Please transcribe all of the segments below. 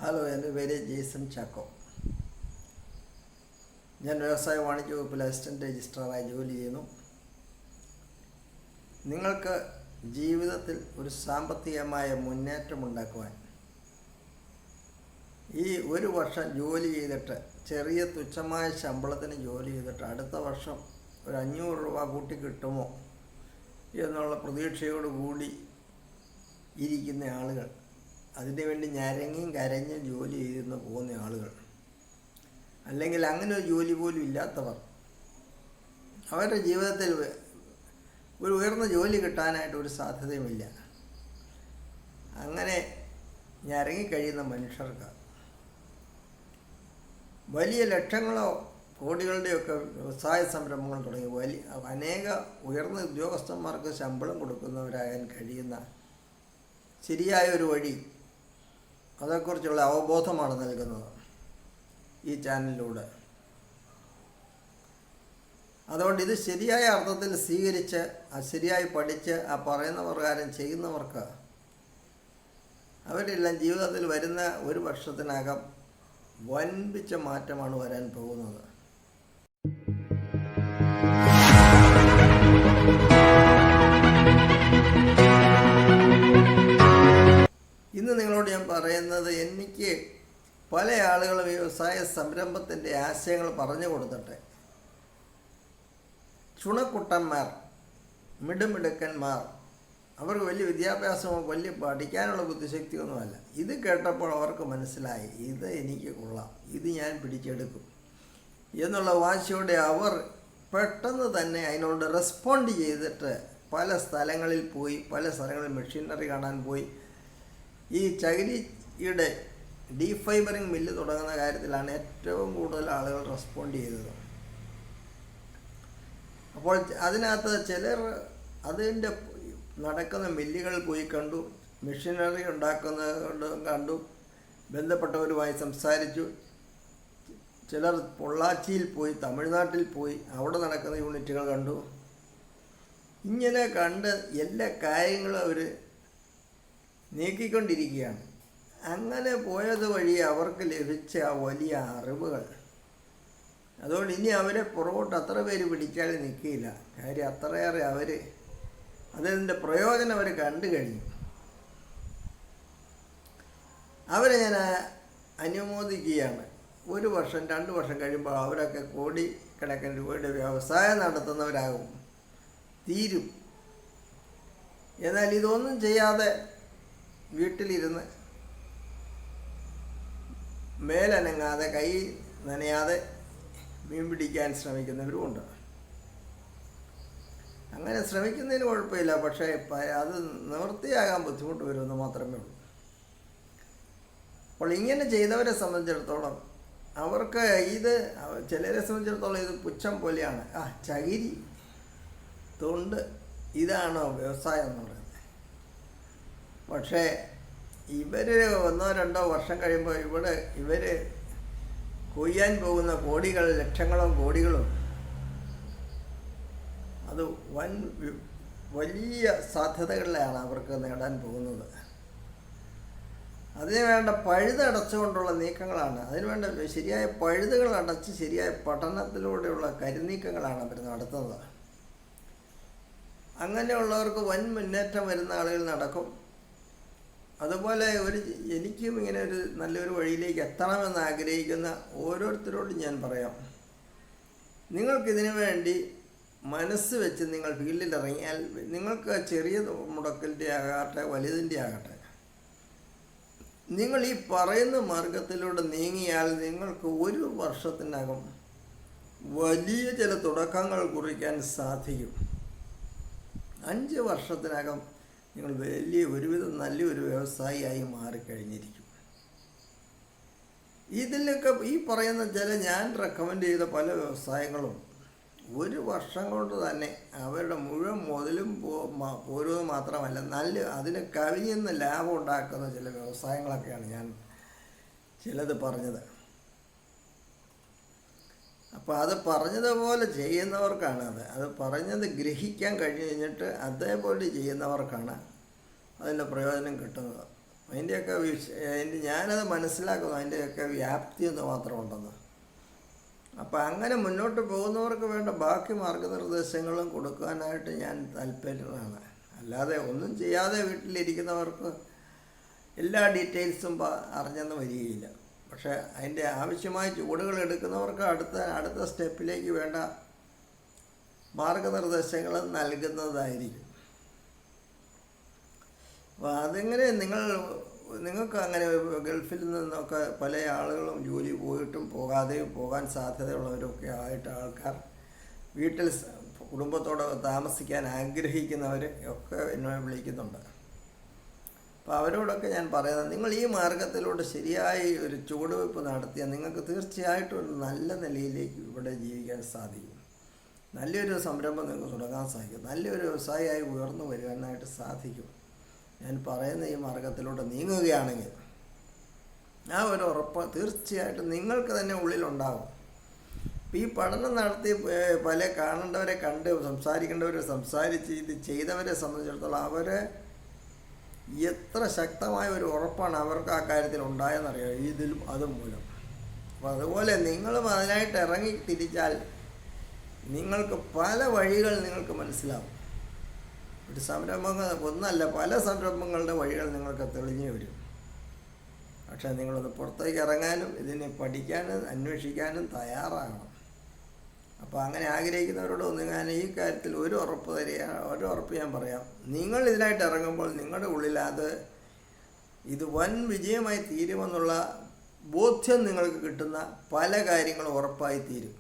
Hello, എൻ്റെ പേര് Jason Chacko. ഞാൻ വ്യവസായ വാണിജ്യ വകുപ്പിൽ അസിസ്റ്റൻ്റ് രജിസ്ട്രാറായി ജോലി ചെയ്യുന്നു. നിങ്ങൾക്ക് ജീവിതത്തിൽ ഒരു സാമ്പത്തികമായ മുന്നേറ്റമുണ്ടാക്കുവാൻ ഈ ഒരു വർഷം ജോലി ചെയ്തിട്ട്, ചെറിയ തുച്ഛമായ ശമ്പളത്തിന് ജോലി ചെയ്തിട്ട് അടുത്ത വർഷം ഒരു 500 രൂപ കൂട്ടി കിട്ടുമോ എന്നുള്ള പ്രതീക്ഷയോടുകൂടി ഇരിക്കുന്ന ആളുകൾ, അതിനുവേണ്ടി ഞരങ്ങിയും കരഞ്ഞും ജോലി ചെയ്തെന്ന് പോകുന്ന ആളുകൾ, അല്ലെങ്കിൽ അങ്ങനെ ഒരു ജോലി പോലും ഇല്ലാത്തവർ, അവരുടെ ജീവിതത്തിൽ ഒരു ഉയർന്ന ജോലി കിട്ടാനായിട്ട് ഒരു സാധ്യതയുമില്ല. അങ്ങനെ ഞരങ്ങിക്കഴിയുന്ന മനുഷ്യർക്ക് വലിയ ലക്ഷങ്ങളോ കോടികളുടെയൊക്കെ വ്യവസായ സംരംഭങ്ങൾ തുടങ്ങി അനേക ഉയർന്ന ഉദ്യോഗസ്ഥന്മാർക്ക് ശമ്പളം കൊടുക്കുന്നവരാകാൻ കഴിയുന്ന ശരിയായ ഒരു വഴി, അതേക്കുറിച്ചുള്ള അവബോധമാണ് നൽകുന്നത് ഈ ചാനലിലൂടെ. അതുകൊണ്ട് ഇത് ശരിയായ അർത്ഥത്തിൽ സ്വീകരിച്ച്, ശരിയായി പഠിച്ച്, പറയുന്ന പ്രകാരം ചെയ്യുന്നവർക്ക് അവരെല്ലാം ജീവിതത്തിൽ വരുന്ന ഒരു വർഷത്തിനകം വൻപിച്ച മാറ്റമാണ് വരാൻ പോകുന്നത്. ഇന്ന് നിങ്ങളോട് ഞാൻ പറയുന്നത്, എനിക്ക് പല ആളുകളും വ്യവസായ സംരംഭത്തിൻ്റെ ആശയങ്ങൾ പറഞ്ഞു കൊടുത്തിട്ട് ചുണക്കുട്ടന്മാർ, മിടുമിടുക്കന്മാർ, അവർക്ക് വലിയ വിദ്യാഭ്യാസമോ വലിയ പഠിക്കാനുള്ള ബുദ്ധിശക്തിയൊന്നുമല്ല. ഇത് കേട്ടപ്പോൾ അവർക്ക് മനസ്സിലായി, ഇത് എനിക്ക് കൊള്ളാം, ഇത് ഞാൻ പിടിച്ചെടുക്കും എന്നുള്ള വാശിയോടെ അവർ പെട്ടെന്ന് തന്നെ അതിനോട് റെസ്പോണ്ട് ചെയ്തിട്ട് പല സ്ഥലങ്ങളിൽ പോയി, പല സ്ഥലങ്ങളിൽ മെഷീനറി കാണാൻ പോയി. ഈ ചകിരിയുടെ ഡീഫൈബറിങ് മില്ല് തുടങ്ങുന്ന കാര്യത്തിലാണ് ഏറ്റവും കൂടുതൽ ആളുകൾ റെസ്പോണ്ട് ചെയ്തത്. അപ്പോൾ അതിനകത്ത് ചിലർ അതിൻ്റെ നടക്കുന്ന മില്ലുകളിൽ പോയി കണ്ടു, മെഷീനറി ഉണ്ടാക്കുന്നത് കണ്ടു, ബന്ധപ്പെട്ടവരുമായി സംസാരിച്ചു. ചിലർ പൊള്ളാച്ചിയിൽ പോയി, തമിഴ്നാട്ടിൽ പോയി അവിടെ നടക്കുന്ന യൂണിറ്റുകൾ കണ്ടു. ഇങ്ങനെ കണ്ട് എല്ലാ കാര്യങ്ങളും അവർ നീക്കിക്കൊണ്ടിരിക്കുകയാണ്. അങ്ങനെ പോയത് വഴി അവർക്ക് ലഭിച്ച വലിയ അറിവുകൾ, അതുകൊണ്ട് ഇനി അവരെ പുറകോട്ട് അത്ര പേര് പിടിച്ചാൽ നിൽക്കില്ല. കാര്യം അത്രയേറെ അതിൻ്റെ പ്രയോജനം അവർ കണ്ടു കഴിഞ്ഞു. അവരെ ഞാൻ അനുമോദിക്കുകയാണ്. 1 വർഷം 2 വർഷം കഴിയുമ്പോൾ അവരൊക്കെ കോടിക്കണക്കിന് രൂപയുടെ വ്യവസായം നടത്തുന്നവരാകും, തീരും. എന്നാൽ ഇതൊന്നും ചെയ്യാതെ വീട്ടിലിരുന്ന് മേലനങ്ങാതെ, കൈ നനയാതെ മീൻ പിടിക്കാൻ ശ്രമിക്കുന്നവരുമുണ്ട്. അങ്ങനെ ശ്രമിക്കുന്നതിന് കുഴപ്പമില്ല, പക്ഷേ അത് നിവൃത്തിയാകാൻ ബുദ്ധിമുട്ട് വരുമെന്ന് മാത്രമേ ഉള്ളൂ. അപ്പോൾ ഇങ്ങനെ ചെയ്തവരെ സംബന്ധിച്ചിടത്തോളം അവർക്ക് ചിലരെ സംബന്ധിച്ചിടത്തോളം ഇത് പുച്ഛം പോലെയാണ്. ചകിരി തൊണ്ട്, ഇതാണോ വ്യവസായം എന്ന് പറയുന്നത്? പക്ഷേ ഇവർ 1-2 വർഷം കഴിയുമ്പോൾ ഇവർ കൊയ്യാൻ പോകുന്ന കോടികൾ, ലക്ഷങ്ങളും കോടികളും, അത് വലിയ സാധ്യതകളിലാണ് അവർക്ക് നേടാൻ പോകുന്നത്. അതിന് വേണ്ട പഴുതടച്ചുകൊണ്ടുള്ള നീക്കങ്ങളാണ്, അതിനുവേണ്ട ശരിയായ പഴുതുകൾ അടച്ച് ശരിയായ പഠനത്തിലൂടെയുള്ള കരുനീക്കങ്ങളാണ് അവർ നടത്തുന്നത്. അങ്ങനെയുള്ളവർക്ക് വൻ മുന്നേറ്റം വരുന്ന ആളുകൾ നടക്കും. അതുപോലെ എനിക്കും ഇങ്ങനെ ഒരു നല്ലൊരു വഴിയിലേക്ക് എത്തണമെന്ന് ആഗ്രഹിക്കുന്ന ഓരോരുത്തരോടും ഞാൻ പറയാം, നിങ്ങൾക്കിതിനു വേണ്ടി മനസ്സ് വെച്ച് നിങ്ങൾ ഫീൽഡിൽ ഇറങ്ങിയാൽ, നിങ്ങൾക്ക് ചെറിയ മുടക്കിൻ്റെ ആകട്ടെ വലുതിൻ്റെ ആകട്ടെ, നിങ്ങൾ ഈ പറയുന്ന മാർഗത്തിലൂടെ നീങ്ങിയാൽ നിങ്ങൾക്ക് 1 വർഷത്തിനകം വലിയ ചില തുടക്കങ്ങൾ കുറിക്കാൻ സാധിക്കും. 5 വർഷത്തിനകം നിങ്ങൾ ഒരുവിധം നല്ലൊരു വ്യവസായിയായി മാറിക്കഴിഞ്ഞിരിക്കും. ഇതിലൊക്കെ ഈ പറയുന്ന ഞാൻ റെക്കമെൻഡ് ചെയ്ത പല വ്യവസായങ്ങളും 1 വർഷം കൊണ്ട് തന്നെ അവരുടെ മുഴുവൻ മുതലും പോരുന്നത് മാത്രമല്ല, അതിന് കവിഞ്ഞെന്ന് ലാഭം ഉണ്ടാക്കുന്ന ചില വ്യവസായങ്ങളൊക്കെയാണ് ഞാൻ ചിലത് പറഞ്ഞത്. അപ്പോൾ അത് പറഞ്ഞതുപോലെ ചെയ്യുന്നവർക്കാണ് അത് പറഞ്ഞത് ഗ്രഹിക്കാൻ കഴിഞ്ഞിട്ട് അതേപോലെ ചെയ്യുന്നവർക്കാണ് അതിൻ്റെ പ്രയോജനം കിട്ടുന്നത്. ഞാനത് മനസ്സിലാക്കുന്നു, അതിൻ്റെയൊക്കെ വ്യാപ്തി എന്ന് മാത്രമുണ്ടെന്ന്. അപ്പം അങ്ങനെ മുന്നോട്ട് പോകുന്നവർക്ക് വേണ്ട ബാക്കി മാർഗനിർദ്ദേശങ്ങളും കൊടുക്കാനായിട്ട് ഞാൻ താല്പര്യമാണ്. അല്ലാതെ ഒന്നും ചെയ്യാതെ വീട്ടിലിരിക്കുന്നവർക്ക് എല്ലാ ഡീറ്റെയിൽസും അറിഞ്ഞെന്ന് വരികയില്ല. പക്ഷേ അതിൻ്റെ ആവശ്യമായ ചുവടുകൾ എടുക്കുന്നവർക്ക് അടുത്ത സ്റ്റെപ്പിലേക്ക് വേണ്ട മാർഗനിർദ്ദേശങ്ങൾ നൽകുന്നതായിരിക്കും. അപ്പോൾ അതെങ്ങനെ നിങ്ങൾക്ക് അങ്ങനെ ഗൾഫിൽ നിന്നൊക്കെ പല ആളുകളും ജോലി പോയിട്ടും പോകാതെയും പോകാൻ സാധ്യതയുള്ളവരൊക്കെ ആയിട്ട് ആൾക്കാർ വീട്ടിൽ കുടുംബത്തോടെ താമസിക്കാൻ ആഗ്രഹിക്കുന്നവർ ഒക്കെ എന്നെ വിളിക്കുന്നുണ്ട്. അപ്പോൾ അവരോടൊക്കെ ഞാൻ പറയുന്നത്, നിങ്ങൾ ഈ മാർഗത്തിലൂടെ ശരിയായി ഒരു ചുവടുവയ്പ്പ് നടത്തിയാൽ നിങ്ങൾക്ക് തീർച്ചയായിട്ടും ഒരു നല്ല നിലയിലേക്ക് ഇവിടെ ജീവിക്കാൻ സാധിക്കും. നല്ലൊരു സംരംഭം നിങ്ങൾക്ക് തുടങ്ങാൻ സാധിക്കും. നല്ലൊരു വ്യവസായിയായി ഉയർന്നു വരുവാനായിട്ട് സാധിക്കും. ഞാൻ പറയുന്ന ഈ മാർഗത്തിലൂടെ നീങ്ങുകയാണെങ്കിൽ ആ ഒരു ഉറപ്പ് തീർച്ചയായിട്ടും നിങ്ങൾക്ക് തന്നെ ഉള്ളിലുണ്ടാകും. ഈ പഠനം നടത്തി പല കാണേണ്ടവരെ കണ്ട് സംസാരിക്കേണ്ടവരെ സംസാരിച്ച് ഇത് ചെയ്തവരെ സംബന്ധിച്ചിടത്തോളം അവരെ എത്ര ശക്തമായ ഒരു ഉറപ്പാണ് അവർക്ക് ആ കാര്യത്തിൽ ഉണ്ടായെന്നറിയാം, ഇതിലും അതും മൂലം. അപ്പോൾ അതുപോലെ നിങ്ങളും അതിനായിട്ട് ഇറങ്ങി തിരിച്ചാൽ നിങ്ങൾക്ക് പല വഴികൾ നിങ്ങൾക്ക് മനസ്സിലാവും. ഒരു സംരംഭങ്ങൾ ഒന്നല്ല, പല സംരംഭങ്ങളുടെ വഴികൾ നിങ്ങൾക്ക് തെളിഞ്ഞു വരും. പക്ഷേ നിങ്ങളൊന്ന് പുറത്തേക്ക് ഇറങ്ങാനും ഇതിനെ പഠിക്കാനും അന്വേഷിക്കാനും തയ്യാറാകണം. അപ്പോൾ അങ്ങനെ ആഗ്രഹിക്കുന്നവരോട് ഞാൻ ഈ കാര്യത്തിൽ ഒരു ഉറപ്പ് ഞാൻ പറയാം. നിങ്ങൾ ഇതിനായിട്ട് ഇറങ്ങുമ്പോൾ നിങ്ങളുടെ ഉള്ളിൽ ഇത് വൻ വിജയമായി തീരുമെന്നുള്ള ബോധ്യം നിങ്ങൾക്ക് കിട്ടുന്ന പല കാര്യങ്ങളും ഉറപ്പായി തീരും.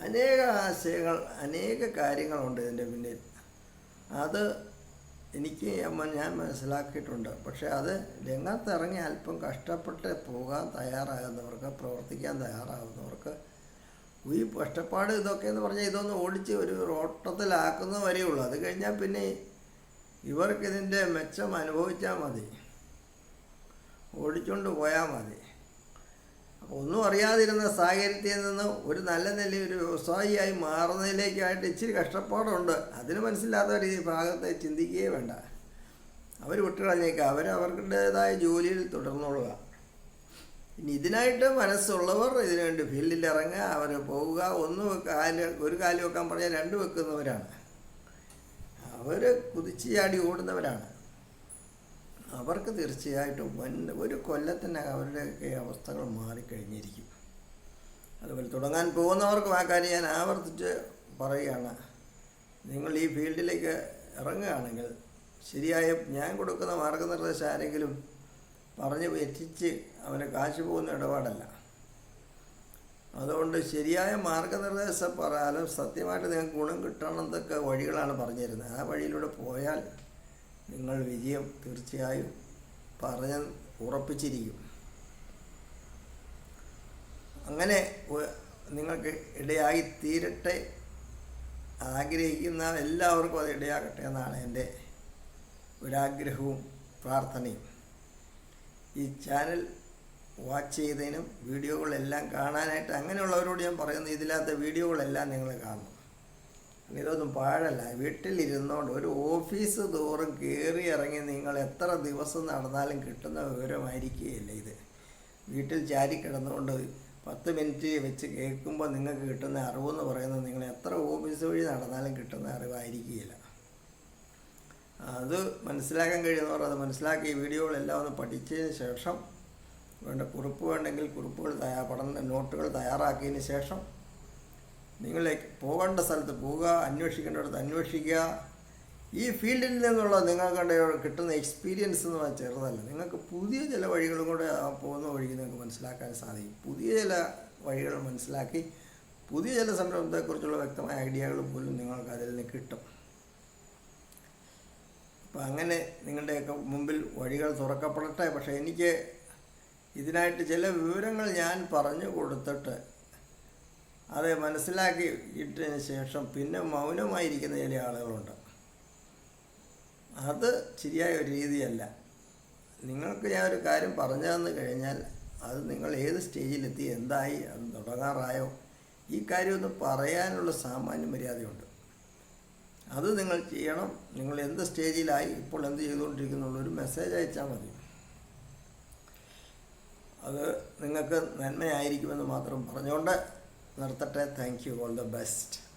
അനേക ആശയങ്ങൾ, അനേക കാര്യങ്ങളുണ്ട് ഇതിൻ്റെ പിന്നിൽ. അത് ഞാൻ മനസ്സിലാക്കിയിട്ടുണ്ട്. പക്ഷേ അത് രംഗത്തിറങ്ങി അല്പം കഷ്ടപ്പെട്ട് പോകാൻ തയ്യാറാകുന്നവർക്ക്, പ്രവർത്തിക്കാൻ തയ്യാറാകുന്നവർക്ക് ഈ കഷ്ടപ്പാട് ഇതൊക്കെയെന്ന് പറഞ്ഞാൽ ഇതൊന്ന് ഓടിച്ച് ഒരു ഓട്ടത്തിലാക്കുന്ന വരെയുള്ളൂ. അത് കഴിഞ്ഞാൽ പിന്നെ ഇവർക്കിതിൻ്റെ മെച്ചം അനുഭവിച്ചാൽ മതി, ഓടിച്ചുകൊണ്ട് പോയാൽ മതി. ഒന്നും അറിയാതിരുന്ന സാഹചര്യത്തിൽ നിന്ന് ഒരു നല്ല നിലയിൽ ഒരു വ്യവസായിയായി മാറുന്നതിലേക്കായിട്ട് ഇച്ചിരി കഷ്ടപ്പാടുണ്ട്. അതിന് മനസ്സിലാത്തവർ ഈ ഭാഗത്തെ ചിന്തിക്കുകയേ വേണ്ട. അവർ വിട്ടുകളഞ്ഞേക്കുക, അവരവരുടേതായ ജോലിയിൽ തുടർന്നുകൊള്ളുക. ഇനി ഇതിനായിട്ട് മനസ്സുള്ളവർ ഇതിനുവേണ്ടി ഫീൽഡിൽ ഇറങ്ങുക, അവർ പോവുക. ഒരു കാല് വെക്കാൻ പറഞ്ഞാൽ രണ്ട് വെക്കുന്നവരാണ്. അവർ കുതിച്ചു ചാടി ഓടുന്നവരാണ്. അവർക്ക് തീർച്ചയായിട്ടും ഒരു കൊല്ലത്തിനകം അവരുടെയൊക്കെ അവസ്ഥകൾ മാറിക്കഴിഞ്ഞിരിക്കും. അതുപോലെ തുടങ്ങാൻ പോകുന്നവർക്കും ആ കാര്യം ഞാൻ ആവർത്തിച്ച് പറയുകയാണ്. നിങ്ങൾ ഈ ഫീൽഡിലേക്ക് ഇറങ്ങുകയാണെങ്കിൽ ശരിയായ ഞാൻ കൊടുക്കുന്ന മാർഗനിർദ്ദേശം ആരെങ്കിലും പറഞ്ഞ് എത്തിച്ച് അവന് കാശ് പോകുന്ന ഇടപാടല്ല. അതുകൊണ്ട് ശരിയായ മാർഗനിർദ്ദേശം പറയാനും സത്യമായിട്ട് നിങ്ങൾക്ക് ഗുണം കിട്ടണമെന്നൊക്കെ വഴികളാണ് പറഞ്ഞു തരുന്നത്. ആ വഴിയിലൂടെ പോയാൽ നിങ്ങൾ വിജയം തീർച്ചയായും ഉറപ്പിച്ചിരിക്കും. അങ്ങനെ നിങ്ങൾക്ക് ഇടയായി തീരട്ടെ. ആഗ്രഹിക്കുന്ന എല്ലാവർക്കും അത് ഇടയാകട്ടെ എന്നാണ് എൻ്റെ ഒരാഗ്രഹവും പ്രാർത്ഥനയും. ഈ ചാനൽ വാച്ച് ചെയ്തതിനും വീഡിയോകളെല്ലാം കാണാനായിട്ട് അങ്ങനെയുള്ളവരോട് ഞാൻ പറയുന്നത്, ഇതിനകത്തെ വീഡിയോകളെല്ലാം നിങ്ങൾ കാണണം. ഇതൊന്നും പാഴല്ല. വീട്ടിലിരുന്നുകൊണ്ട് ഒരു ഓഫീസ് തോറും കയറി ഇറങ്ങി നിങ്ങൾ എത്ര ദിവസം നടന്നാലും കിട്ടുന്ന വിവരമായിരിക്കുകയില്ല ഇത്. വീട്ടിൽ ചാരി കിടന്നുകൊണ്ട് 10 മിനിറ്റ് വെച്ച് കേൾക്കുമ്പോൾ നിങ്ങൾക്ക് കിട്ടുന്ന അറിവെന്ന് പറയുന്നത് നിങ്ങൾ എത്ര ഓഫീസ് വഴി നടന്നാലും കിട്ടുന്ന അറിവായിരിക്കുകയില്ല. അത് മനസ്സിലാക്കാൻ കഴിയുന്നവർ അത് മനസ്സിലാക്കി ഈ വീഡിയോകളെല്ലാം ഒന്ന് പഠിച്ചതിന് ശേഷം വേണ്ട കുറിപ്പ് വേണ്ടെങ്കിൽ കുറിപ്പുകൾ നോട്ടുകൾ തയ്യാറാക്കിയതിന് ശേഷം നിങ്ങൾ പോകേണ്ട സ്ഥലത്ത് പോവുക, അന്വേഷിക്കേണ്ടടുത്ത് അന്വേഷിക്കുക. ഈ ഫീൽഡിൽ നിന്നുള്ള നിങ്ങൾക്ക് കിട്ടുന്ന എക്സ്പീരിയൻസ് എന്ന് പറഞ്ഞാൽ ചെറുതല്ല. നിങ്ങൾക്ക് പുതിയ ചില വഴികളും കൂടെ പോകുന്ന വഴിക്ക് നിങ്ങൾക്ക് മനസ്സിലാക്കാൻ സാധിക്കും. പുതിയ ചില വഴികൾ മനസ്സിലാക്കി പുതിയ ചില സംരംഭത്തെക്കുറിച്ചുള്ള വ്യക്തമായ ഐഡിയകൾ പോലും നിങ്ങൾക്ക് അതിൽ നിന്ന് കിട്ടും. അപ്പം അങ്ങനെ നിങ്ങളുടെയൊക്കെ മുമ്പിൽ വഴികൾ തുറക്കപ്പെടട്ടെ. പക്ഷേ എനിക്ക് ഇതിനായിട്ട് ചില വിവരങ്ങൾ ഞാൻ പറഞ്ഞു കൊടുത്തിട്ട് അത് മനസ്സിലാക്കി ഇട്ടതിന് ശേഷം പിന്നെ മൗനമായിരിക്കുന്ന ചില ആളുകളുണ്ട്. അത് ശരിയായ ഒരു രീതിയല്ല. നിങ്ങൾക്ക് ഞാൻ ഒരു കാര്യം പറഞ്ഞു തന്നു കഴിഞ്ഞാൽ അത് നിങ്ങൾ ഏത് സ്റ്റേജിലെത്തി, എന്തായി, അത് തുടങ്ങാറായോ, ഈ കാര്യമൊന്നും പറയാനുള്ള സാമാന്യ മര്യാദയുണ്ട്. അത് നിങ്ങൾ ചെയ്യണം. നിങ്ങൾ എന്ത് സ്റ്റേജിലായി, ഇപ്പോൾ എന്ത് ചെയ്തുകൊണ്ടിരിക്കുന്നുള്ളൊരു മെസ്സേജ് അയച്ചാൽ മതി. അത് നിങ്ങൾക്ക് നന്മയായിരിക്കുമെന്ന് മാത്രം പറഞ്ഞുകൊണ്ട് നിർത്തട്ടെ. Thank you. All the best.